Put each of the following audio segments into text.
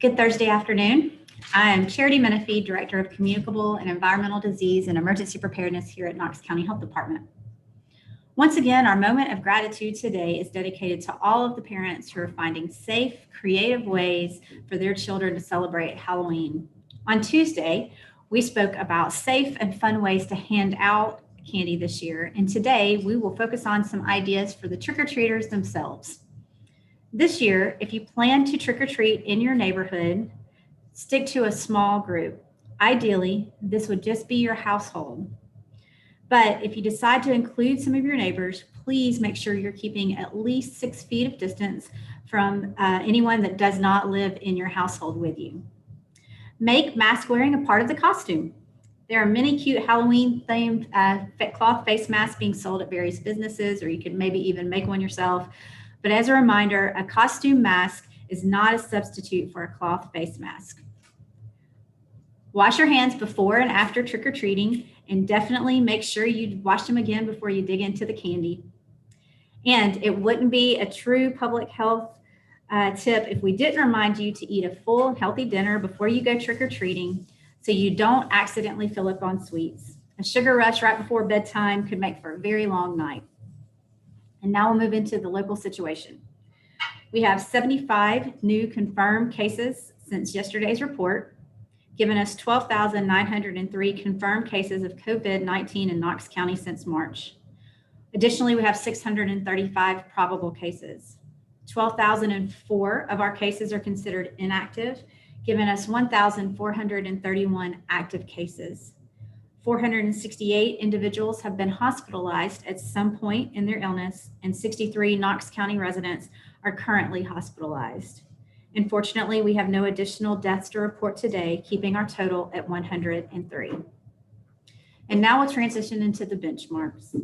Good Thursday afternoon. I am Charity Menifee, Director of Communicable and Environmental Disease and Emergency Preparedness here at Knox County Health Department. Once again, our moment of gratitude today is dedicated to all of the parents who are finding safe, creative ways for their children to celebrate Halloween. On Tuesday, we spoke about safe and fun ways to hand out candy this year, and today we will focus on some ideas for the trick-or-treaters themselves. This year, if you plan to trick-or-treat in your neighborhood, stick to a small group. Ideally, this would just be your household. But if you decide to include some of your neighbors, please make sure you're keeping at least 6 feet of distance from anyone that does not live in your household with you. Make mask wearing a part of the costume. There are many cute Halloween-themed cloth face masks being sold at various businesses, or you could maybe even make one yourself. But as a reminder, a costume mask is not a substitute for a cloth face mask. Wash your hands before and after trick-or-treating, and definitely make sure you wash them again before you dig into the candy. And it wouldn't be a true public health tip if we didn't remind you to eat a full and healthy dinner before you go trick-or-treating so you don't accidentally fill up on sweets. A sugar rush right before bedtime could make for a very long night. And now we'll move into the local situation. We have 75 new confirmed cases since yesterday's report, giving us 12,903 confirmed cases of COVID-19 in Knox County since March. Additionally, we have 635 probable cases. 12,004 of our cases are considered inactive, giving us 1,431 active cases. 468 individuals have been hospitalized at some point in their illness, and 63 Knox County residents are currently hospitalized. Unfortunately, we have no additional deaths to report today, keeping our total at 103. And now we'll transition into the benchmarks.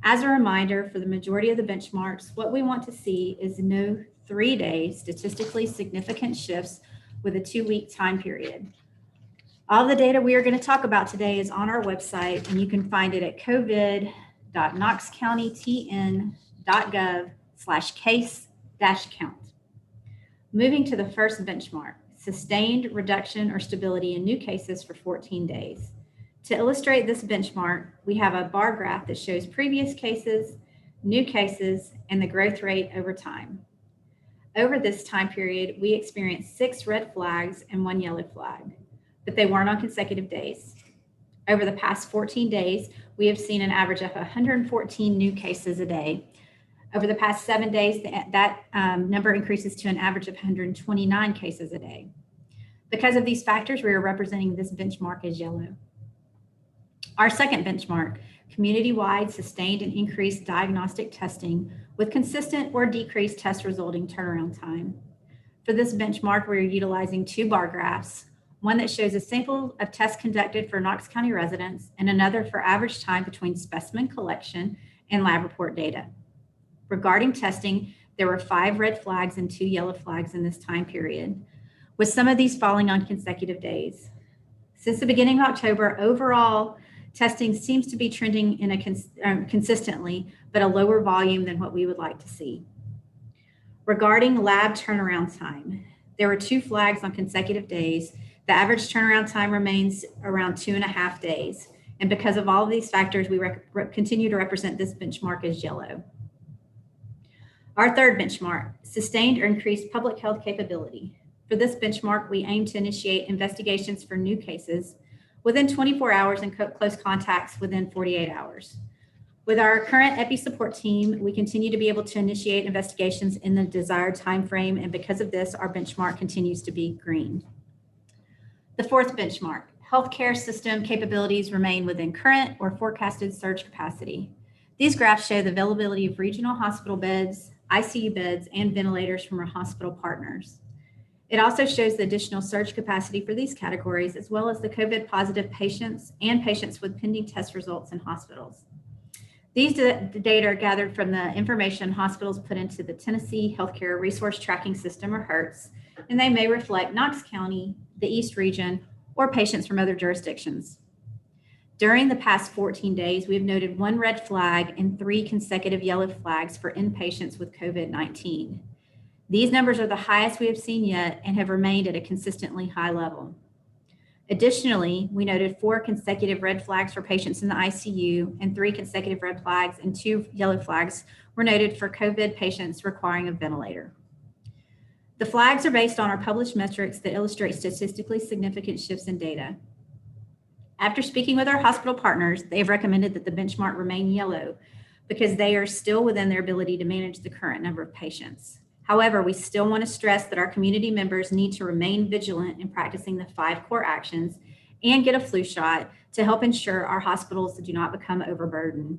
As a reminder, for the majority of the benchmarks, what we want to see is no 3-day statistically significant shifts with a 2-week time period. All the data we are going to talk about today is on our website, and you can find it at covid.knoxcountytn.gov/case-count. Moving to the first benchmark, sustained reduction or stability in new cases for 14 days. To illustrate this benchmark, we have a bar graph that shows previous cases, new cases, and the growth rate over time. Over this time period, we experienced 6 red flags and 1 yellow flag, but they weren't on consecutive days. Over the past 14 days, we have seen an average of 114 new cases a day. Over the past 7 days, that number increases to an average of 129 cases a day. Because of these factors, we are representing this benchmark as yellow. Our second benchmark, community-wide sustained and increased diagnostic testing with consistent or decreased test resulting turnaround time. For this benchmark, we're utilizing 2 bar graphs, one that shows a sample of tests conducted for Knox County residents and another for average time between specimen collection and lab report data. Regarding testing, there were 5 red flags and 2 yellow flags in this time period, with some of these falling on consecutive days. Since the beginning of October, overall testing seems to be trending in consistently, but a lower volume than what we would like to see. Regarding lab turnaround time, there were 2 flags on consecutive days. The average turnaround time remains around 2.5 days. And because of all of these factors, we continue to represent this benchmark as yellow. Our third benchmark, sustained or increased public health capability. For this benchmark, we aim to initiate investigations for new cases within 24 hours and close contacts within 48 hours. With our current EPI support team, we continue to be able to initiate investigations in the desired time frame, and because of this, our benchmark continues to be green. The fourth benchmark, healthcare system capabilities remain within current or forecasted surge capacity. These graphs show the availability of regional hospital beds, ICU beds, and ventilators from our hospital partners. It also shows the additional surge capacity for these categories, as well as the COVID positive patients and patients with pending test results in hospitals. These data are gathered from the information hospitals put into the Tennessee Healthcare Resource Tracking System, or HERTS, and they may reflect Knox County, the East Region, or patients from other jurisdictions. During the past 14 days, we have noted 1 red flag and 3 consecutive yellow flags for inpatients with COVID-19. These numbers are the highest we have seen yet and have remained at a consistently high level. Additionally, we noted 4 consecutive red flags for patients in the ICU and 3 consecutive red flags and 2 yellow flags were noted for COVID patients requiring a ventilator. The flags are based on our published metrics that illustrate statistically significant shifts in data. After speaking with our hospital partners, they have recommended that the benchmark remain yellow because they are still within their ability to manage the current number of patients. However, we still want to stress that our community members need to remain vigilant in practicing the 5 core actions and get a flu shot to help ensure our hospitals do not become overburdened.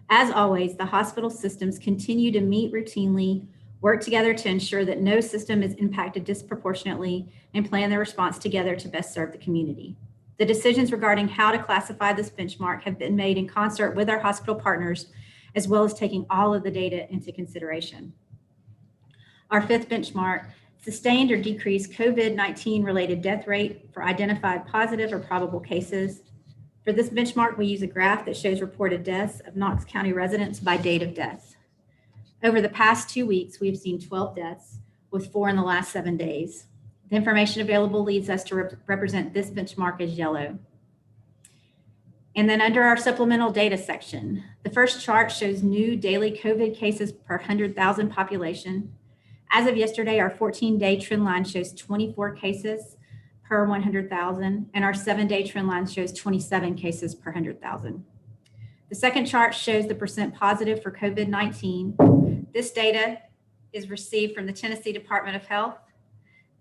As always, the hospital systems continue to meet routinely, work together to ensure that no system is impacted disproportionately, and plan their response together to best serve the community. The decisions regarding how to classify this benchmark have been made in concert with our hospital partners, as well as taking all of the data into consideration. Our 5th benchmark, sustained or decreased COVID-19 related death rate for identified positive or probable cases. For this benchmark, we use a graph that shows reported deaths of Knox County residents by date of death. Over the past 2 weeks, we have seen 12 deaths, with 4 in the last 7 days. The information available leads us to represent this benchmark as yellow. And then under our supplemental data section, the first chart shows new daily COVID cases per 100,000 population. As of yesterday, our 14-day trend line shows 24 cases per 100,000, and our 7-day trend line shows 27 cases per 100,000. The second chart shows the percent positive for COVID-19. This data is received from the Tennessee Department of Health.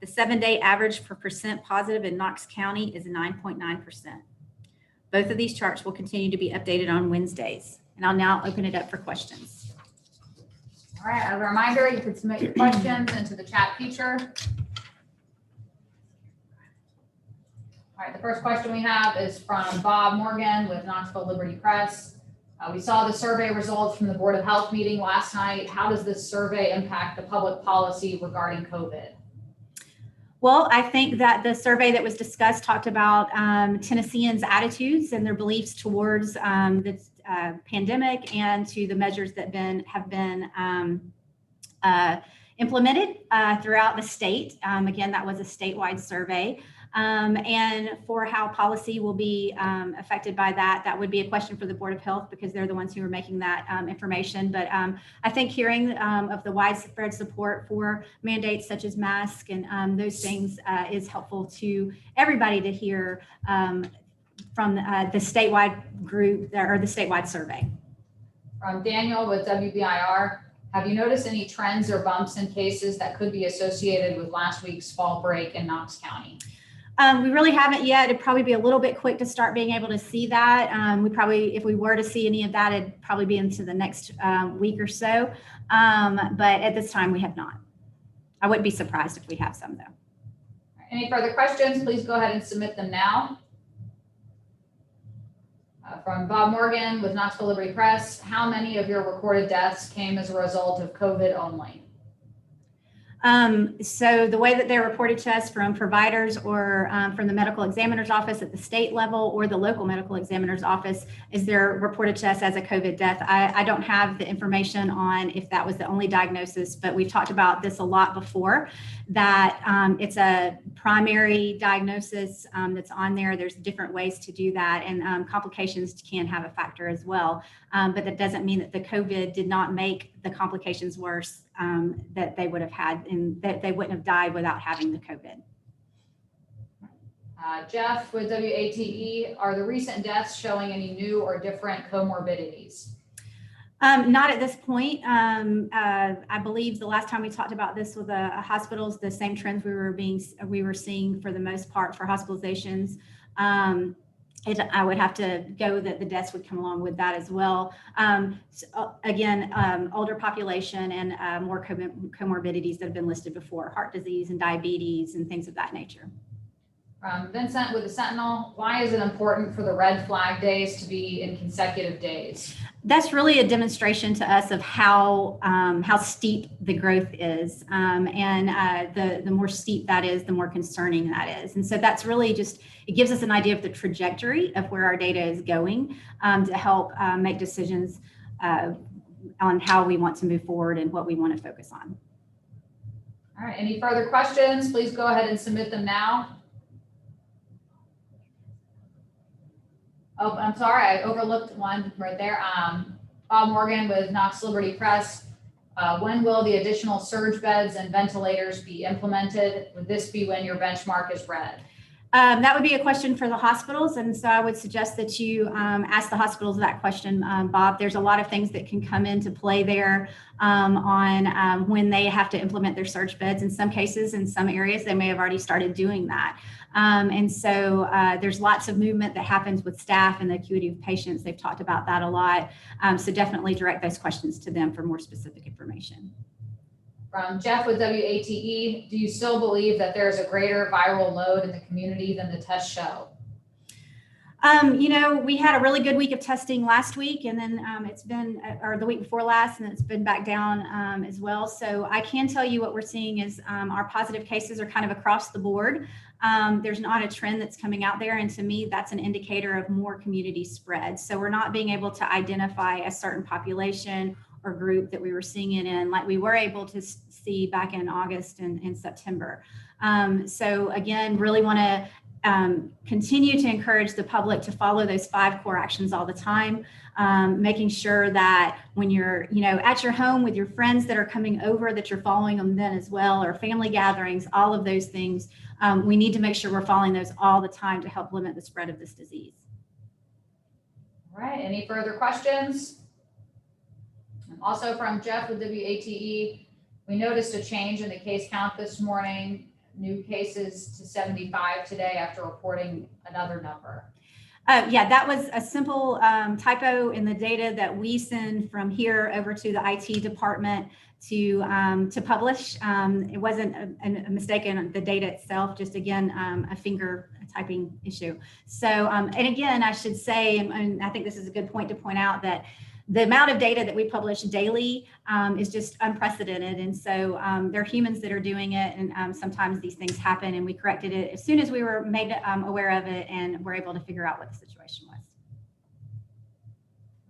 The 7-day average for percent positive in Knox County is 9.9%. Both of these charts will continue to be updated on Wednesdays, and I'll now open it up for questions. All right, as a reminder, you can submit your questions into the chat feature. All right, the first question we have is from Bob Morgan with Knoxville Liberty Press. We saw the survey results from the Board of Health meeting last night. How does this survey impact the public policy regarding COVID? Well, I think that the survey that was discussed talked about Tennesseans' attitudes and their beliefs towards the pandemic and to the measures that have been implemented throughout the state. Again, that was a statewide survey. And for how policy will be affected by that, that would be a question for the Board of Health because they're the ones who are making that information. But I think hearing of the widespread support for mandates such as masks and those things is helpful to everybody to hear from the statewide group or the statewide survey. From Daniel with WBIR, have you noticed any trends or bumps in cases that could be associated with last week's fall break in Knox County? We really haven't yet. It'd probably be a little bit quick to start being able to see that. We probably, if we were to see any of that, it'd probably be into the next week or so. But at this time, we have not. I wouldn't be surprised if we have some, though. Any further questions, please go ahead and submit them now. From Bob Morgan with Knoxville Liberty Press, how many of your recorded deaths came as a result of COVID only? So the way that they're reported to us from providers or from the medical examiner's office at the state level or the local medical examiner's office is they're reported to us as a COVID death. I don't have the information on if that was the only diagnosis, but we've talked about this a lot before, that it's a primary diagnosis that's on there. There's different ways to do that, and complications can have a factor as well. But that doesn't mean that the COVID did not make the complications worse that they would have had, and that they wouldn't have died without having the COVID. Jeff with WATE, are the recent deaths showing any new or different comorbidities? Not at this point. I believe the last time we talked about this with the hospitals, the same trends we were seeing for the most part for hospitalizations. I would have to go that the deaths would come along with that as well. Again, older population and more comorbidities that have been listed before, heart disease and diabetes and things of that nature. Vincent with the Sentinel, why is it important for the red flag days to be in consecutive days? That's really a demonstration to us of how steep the growth is. The more steep that is, the more concerning that is. And so that's really just, it gives us an idea of the trajectory of where our data is going to help make decisions on how we want to move forward and what we want to focus on. All right, any further questions? Please go ahead and submit them now. Oh, I'm sorry, I overlooked one right there. Bob Morgan with Knox Liberty Press. When will the additional surge beds and ventilators be implemented? Would this be when your benchmark is read? That would be a question for the hospitals. And so I would suggest that you ask the hospitals that question, Bob. There's a lot of things that can come into play there on when they have to implement their surge beds. In some cases, in some areas, they may have already started doing that. And so there's lots of movement that happens with staff and the acuity of patients. They've talked about that a lot. So definitely direct those questions to them for more specific information. From Jeff with WATE, do you still believe that there's a greater viral load in the community than the tests show? You know, we had a really good week of testing last week, and then it's been, or the week before last, and it's been back down as well. So I can tell you what we're seeing is our positive cases are kind of across the board. There's not a trend that's coming out there. And to me, that's an indicator of more community spread. So we're not being able to identify a certain population or group that we were seeing it in, like we were able to see back in August and September. So again, really want to continue to encourage the public to follow those 5 core actions all the time, making sure that when you're, you know, at your home with your friends that are coming over, that you're following them then as well, or family gatherings, all of those things. We need to make sure we're following those all the time to help limit the spread of this disease. All right, any further questions? Also from Jeff with WATE, we noticed a change in the case count this morning, new cases to 75 today after reporting another number. Yeah, that was a simple typo in the data that we send from here over to the IT department to publish. It wasn't a mistake in the data itself, just again, a finger typing issue. So, and again, I should say, and I think this is a good point to point out, that the amount of data that we publish daily is just unprecedented. And so there are humans that are doing it, and sometimes these things happen, and we corrected it as soon as we were made aware of it and were able to figure out what the situation was.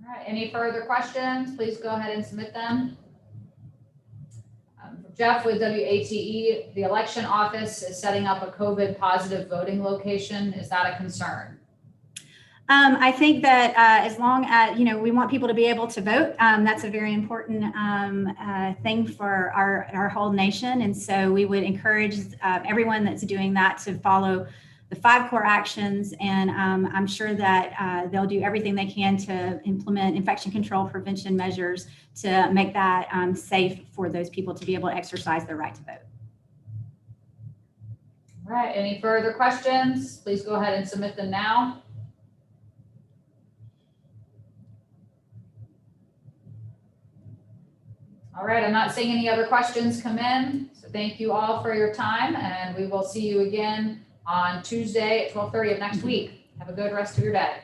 All right, any further questions? Please go ahead and submit them. Jeff with WATE, the election office is setting up a COVID positive voting location. Is that a concern? I think that as long as, you know, we want people to be able to vote, that's a very important thing for our whole nation. And so we would encourage everyone that's doing that to follow the 5 core actions. And I'm sure that they'll do everything they can to implement infection control prevention measures to make that safe for those people to be able to exercise their right to vote. All right, any further questions? Please go ahead and submit them now. All right, I'm not seeing any other questions come in. So thank you all for your time, and we will see you again on Tuesday at 12:30 of next week. Have a good rest of your day.